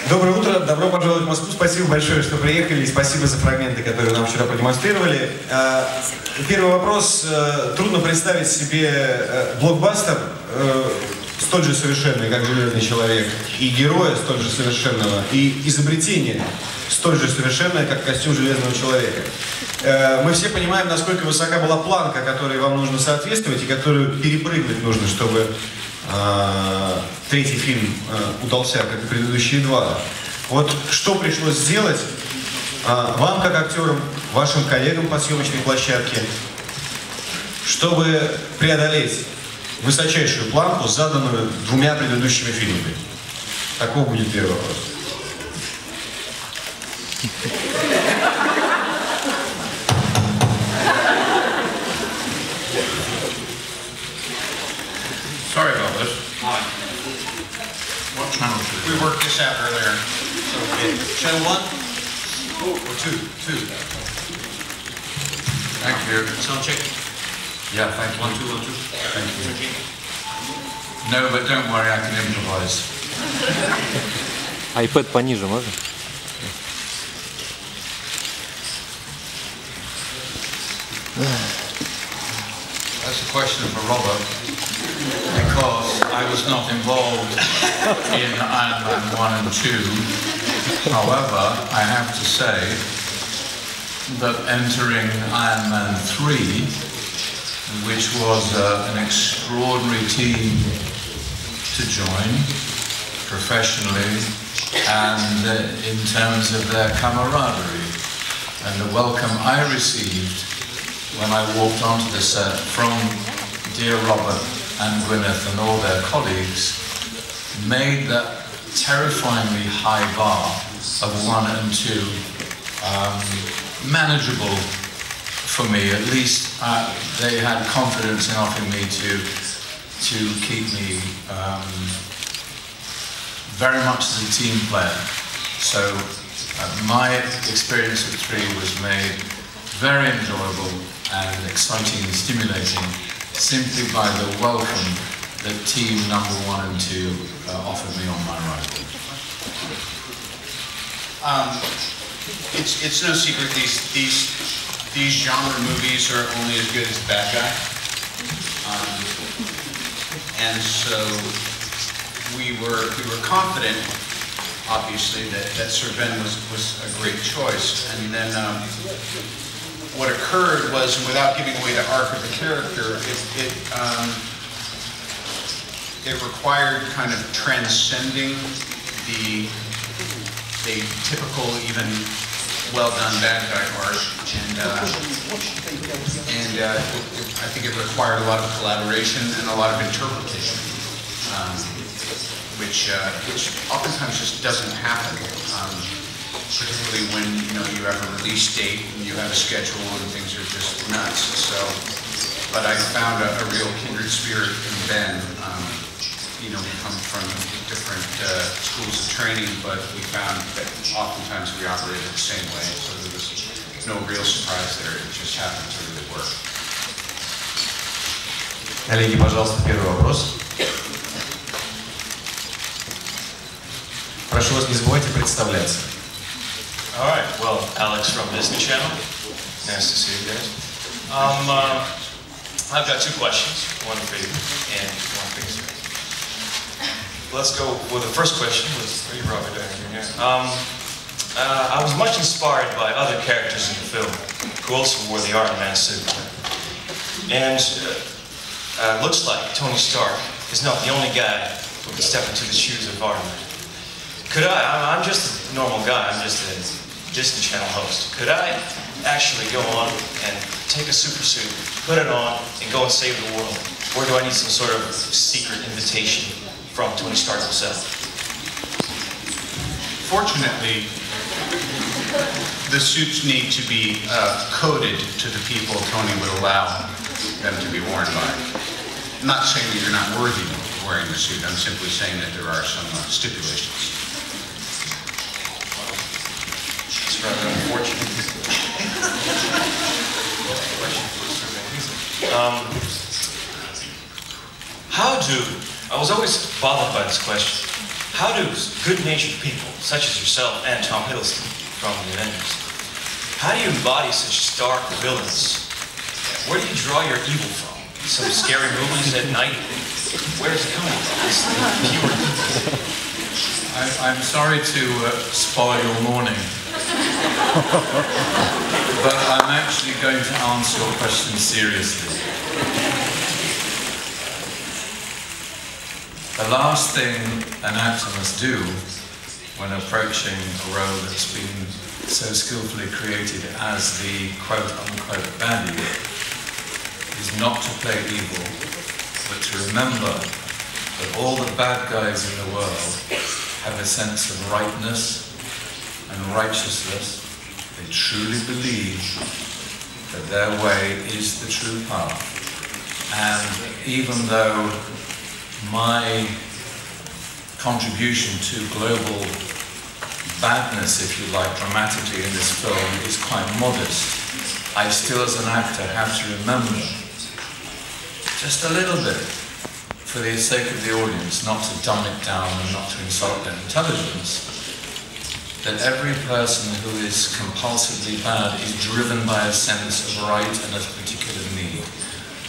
Доброе утро, добро пожаловать в Москву. Спасибо большое, что приехали, и спасибо за фрагменты, которые нам вчера продемонстрировали. Первый вопрос. Трудно представить себе блокбастер, столь же совершенный, как «Железный человек», и героя столь же совершенного, и изобретение столь же совершенное, как костюм Железного человека. Мы все понимаем, насколько высока была планка, которой вам нужно соответствовать, и которую перепрыгнуть нужно, чтобы третий фильм удался, как и предыдущие два. Вот что пришлось сделать вам, как актерам, вашим коллегам по съемочной площадке, чтобы преодолеть высочайшую планку, заданную двумя предыдущими фильмами? Таков будет первый вопрос. Sorry about this. What channel? We worked this out earlier. So, channel 1 or 2? 2. Thank you. Sound check. Yeah, thank you. 1, 2, 1, 2. Thank you. No, but don't worry, I can improvise. iPad пониже можно? That's a question for Robert, because I was not involved in Iron Man 1 and 2. However, I have to say that entering Iron Man 3, which was an extraordinary team to join professionally and in terms of their camaraderie, and the welcome I received when I walked onto the set from dear Robert and Gwyneth and all their colleagues made that terrifyingly high bar of 1 and 2 manageable for me. At least they had confidence in offering me to keep me very much as a team player. So my experience with 3 was made very enjoyable and exciting and stimulating simply by the welcome that team number 1 and 2 offered me on my ride. It's no secret these genre movies are only as good as the bad guy, and so we were confident, obviously, that Sir Ben was a great choice, and then. What occurred was, without giving away the arc of the character, it required kind of transcending the typical, even well-done bad guy arc, and I think it required a lot of collaboration and a lot of interpretation, which oftentimes just doesn't happen. Particularly when you have a release date and you have a schedule and things are just nuts. So, but I found a real kindred spirit in Ben. We come from different schools of training, but we found that oftentimes we operated the same way. So there was no real surprise there. It just happened to really work. Коллеги, пожалуйста, первый вопрос. Прошу вас, не забывайте представляться. All right, well, Alex from Disney Channel. Nice to see you guys. I've got 2 questions, one for you and one for you. Let's go with the first question with Robert Dauni Jr. I was much inspired by other characters in the film who also wore the Iron Man suit. And looks like Tony Stark is not the only guy who can step into the shoes of Iron Man. I'm just a normal guy, I'm just a Disney Channel host. Could I actually go on and take a super suit, put it on, and go and save the world? Or do I need some sort of secret invitation from Tony Stark himself? Fortunately, the suits need to be coded to the people Tony would allow them to be worn by. I'm not saying that you're not worthy of wearing the suit, I'm simply saying that there are some stipulations. It's rather unfortunate. I was always bothered by this question. how do good-natured people, such as yourself and Tom Hiddleston from the Avengers, how do you embody such stark villains? Where do you draw your evil from? Some scary movies at night? Where is it coming from? This pure evil. I'm sorry to spoil your morning, but I'm actually going to answer your question seriously. The last thing an actor must do when approaching a role that's been so skillfully created as the quote-unquote baddie is not to play evil, but to remember that all the bad guys in the world have a sense of rightness and righteousness. They truly believe that their way is the true path. And even though my contribution to global badness, if you like, dramatically in this film is quite modest, I still as an actor have to remember just a little bit, for the sake of the audience, not to dumb it down and not to insult their intelligence, that every person who is compulsively bad is driven by a sense of right and a particular need.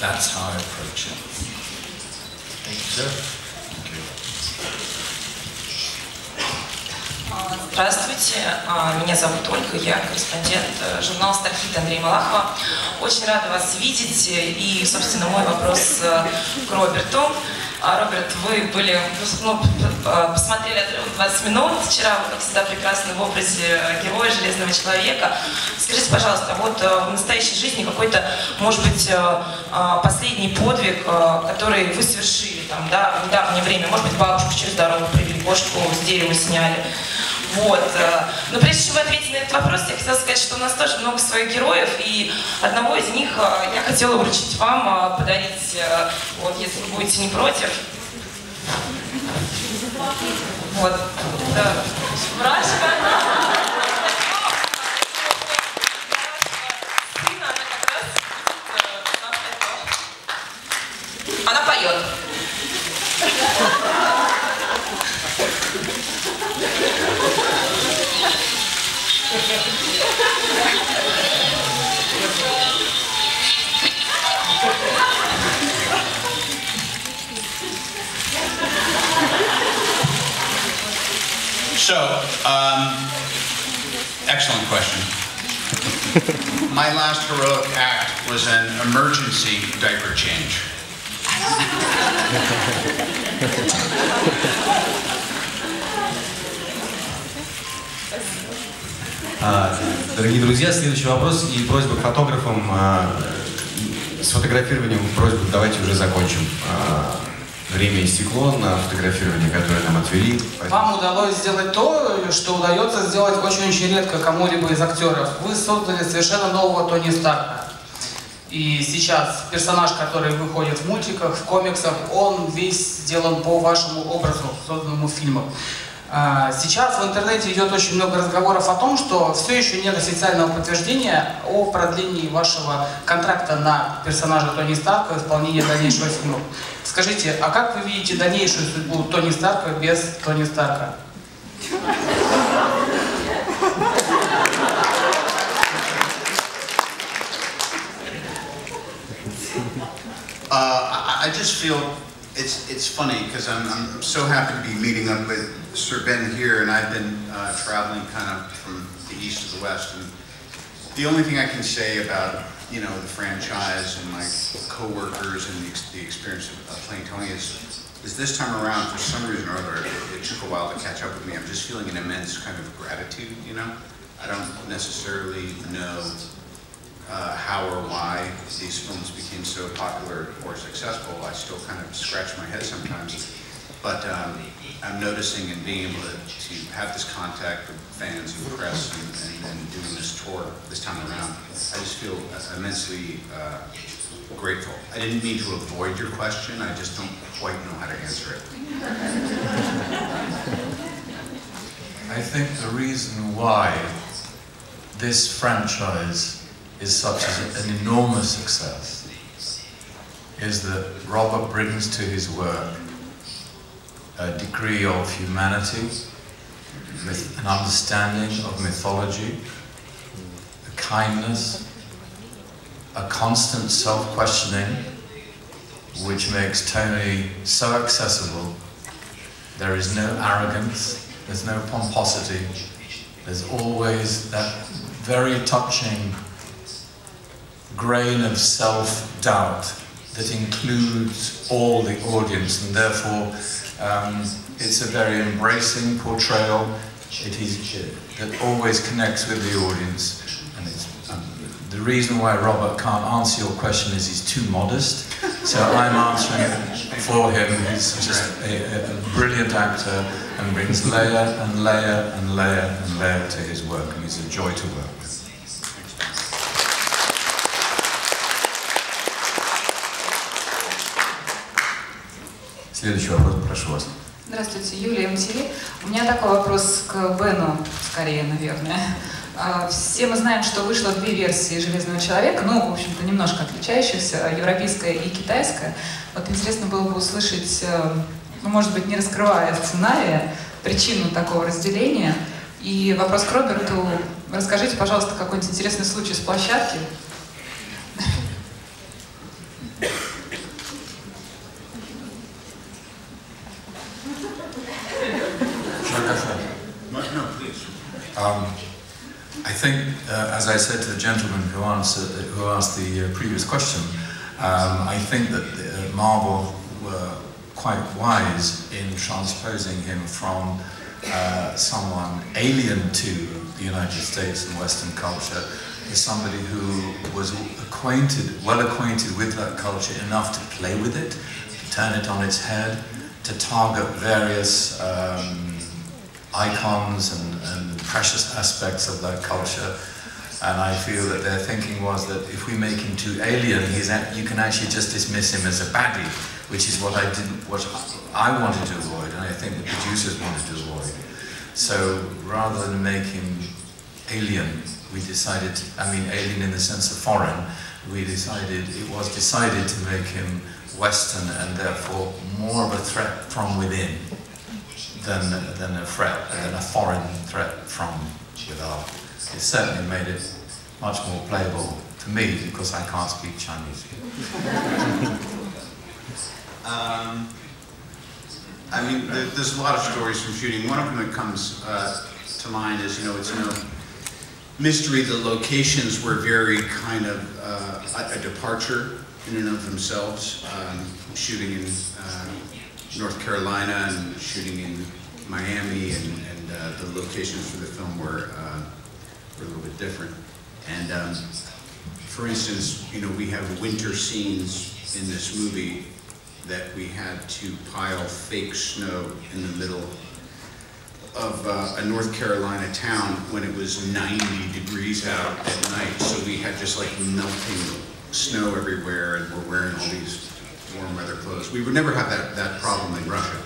That's how I approach it. Thank you, sir. Thank you. Здравствуйте, меня зовут Ольга, я корреспондент журнала «Стархит» Андрея Малахова. Очень рада вас видеть, и, собственно, мой вопрос к Роберту. Роберт, вы были, посмотрели отрывок 20 минут, вчера вы, как всегда, прекрасны в образе героя Железного человека. Скажите, пожалуйста, вот в настоящей жизни какой-то, может быть, последний подвиг, который вы совершили там, да, в недавнее время, может быть, бабушку через дорогу привели, кошку с дерева сняли. Вот. Но прежде чем вы ответите на этот вопрос, я хотела сказать, что у нас тоже много своих героев, и одного из них я хотела вручить вам, подарить, вот, если вы будете не против. Вот. Да. Врачка. Она поет. So, excellent question. My last heroic act was an emergency diaper change. Дорогие друзья, следующий вопрос и просьба к фотографам. С фотографированием просьба давайте уже закончим. Время истекло на фотографирование, которое нам отвели. Вам удалось сделать то, что удается сделать очень-очень редко кому-либо из актеров. Вы создали совершенно нового Тони Старка. И сейчас персонаж, который выходит в мультиках, в комиксах, он весь сделан по вашему образу, созданному фильмом. Сейчас в интернете идет очень много разговоров о том, что все еще нет официального подтверждения о продлении вашего контракта на персонажа Тони Старка в исполнении дальнейшего фильма. Скажите, а как вы видите дальнейшую судьбу Тони Старка без Тони Старка? I just feel it's funny because I'm so happy to be meeting up with Sir Ben here, and I've been traveling kind of from the east to the west. And the only thing I can say about the franchise and my co-workers and the experience of playing Tony is this time around, for some reason or other, it took a while to catch up with me. I'm just feeling an immense kind of gratitude. I don't necessarily know how or why these films became so popular or successful. I still kind of scratch my head sometimes. But I'm noticing and being able to have this contact with fans and press and doing this tour this time around, I just feel immensely grateful. I didn't mean to avoid your question, I just don't quite know how to answer it. I think the reason why this franchise is such an enormous success is that Robert brings to his work a degree of humanity, with an understanding of mythology, a kindness, a constant self-questioning, which makes Tony so accessible. There is no arrogance, there's no pomposity, there's always that very touching grain of self-doubt that includes all the audience, and therefore it's a very embracing portrayal. It is that always connects with the audience, and it's, the reason why Robert can't answer your question is he's too modest, so I'm answering it for him. He's just a brilliant actor and brings layer and layer and layer and layer to his work, and he's a joy to work with. Следующий вопрос, прошу вас. Здравствуйте, Юлия МТВ. У меня такой вопрос к Бену, скорее, наверное. Все мы знаем, что вышло две версии «Железного человека», ну, в общем-то, немножко отличающихся, европейская и китайская. Вот интересно было бы услышать, ну, может быть, не раскрывая сценария, причину такого разделения. И вопрос к Роберту. Расскажите, пожалуйста, какой-нибудь интересный случай с площадки. I think, as I said to the gentleman who asked the previous question, I think that Marvel were quite wise in transposing him from someone alien to the United States and Western culture to somebody who was well acquainted with that culture enough to play with it, to turn it on its head, to target various icons and precious aspects of that culture. And I feel that their thinking was that if we make him too alien, you can actually just dismiss him as a baddie, which is what I wanted to avoid, and I think the producers wanted to avoid. So rather than make him alien, we decided, alien in the sense of foreign, it was decided to make him Western and therefore more of a threat from within than a foreign threat from without. It certainly made it much more playable to me because I can't speak Chinese. There's a lot of stories from shooting. One of them that comes to mind is, it's no mystery. The locations were very kind of a departure in and of themselves. Shooting in North Carolina and shooting in Miami, and the locations for the film were a little bit different. And for instance, we have winter scenes in this movie that we had to pile fake snow in the middle of a North Carolina town when it was 90 degrees out at night. So we had just like melting snow everywhere, and we're wearing all these warm weather clothes. We would never have that problem in Russia.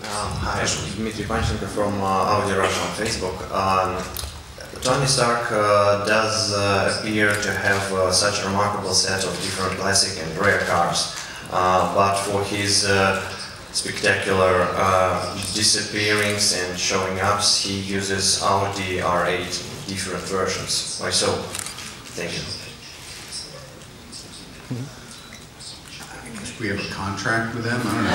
Hi, Dmitry Panchenko from Audi Russia on Facebook. Tony Stark does appear to have such a remarkable set of different classic and rare cars, but for his spectacular disappearings and showing ups, he uses Audi R8 different versions. Why so? Thank you. I guess we have a contract with them, I don't know.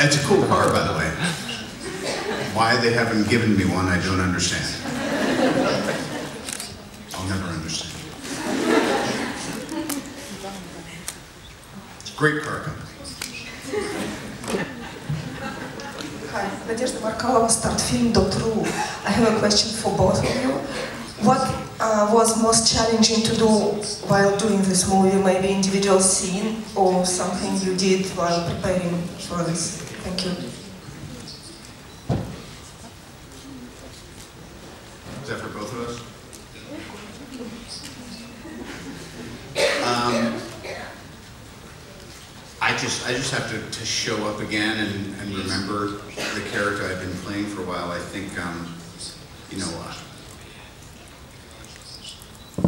It's a cool car, by the way. Why they haven't given me one, I don't understand. I'll never understand. It's a great car company. Hi, Nadezhda Markalova, start film .ru. I have a question for both of you. What was most challenging to do while doing this movie? Maybe individual scene or something you did while preparing for this? Thank you. Is that for both of us? I just have to show up again and remember the character I've been playing for a while. I think,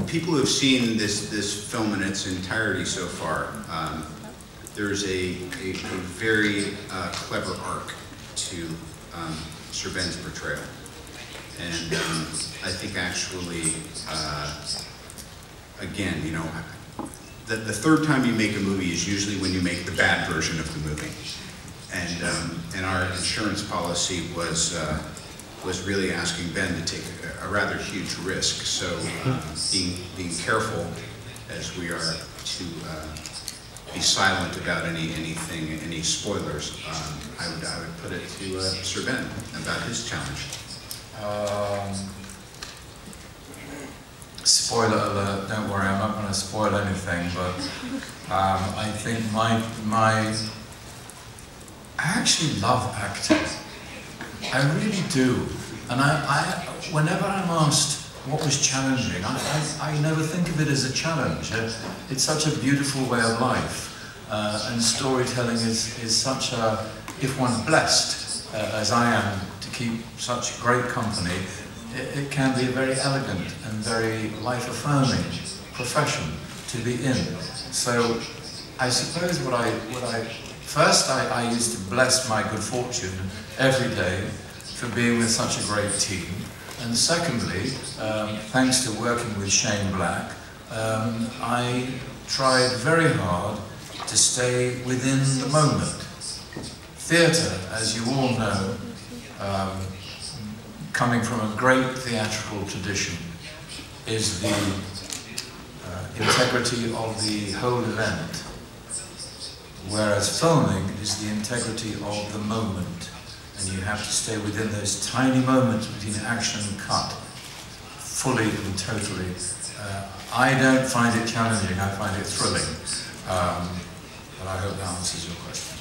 people who have seen this film in its entirety so far, there's a very clever arc to Sir Ben's portrayal. And I think actually, again, you know, the third time you make a movie is usually when you make the bad version of the movie. And our insurance policy was really asking Ben to take a rather huge risk. So being careful as we are to be silent about any spoilers, I would put it to Sir Ben about his challenge. Spoiler alert, don't worry, I'm not going to spoil anything, but I think I actually love acting. I really do. And whenever I'm asked what was challenging, I never think of it as a challenge. It's such a beautiful way of life. And storytelling is such a, if one's blessed, as I am, to keep such great company, it can be a very elegant and very life-affirming profession to be in. So I suppose first I used to bless my good fortune every day for being with such a great team. And secondly, thanks to working with Shane Black, I tried very hard to stay within the moment. Theatre, as you all know, coming from a great theatrical tradition, is the integrity of the whole event, whereas filming is the integrity of the moment, and you have to stay within those tiny moments between action and cut, fully and totally. I don't find it challenging, I find it thrilling, but I hope that answers your question.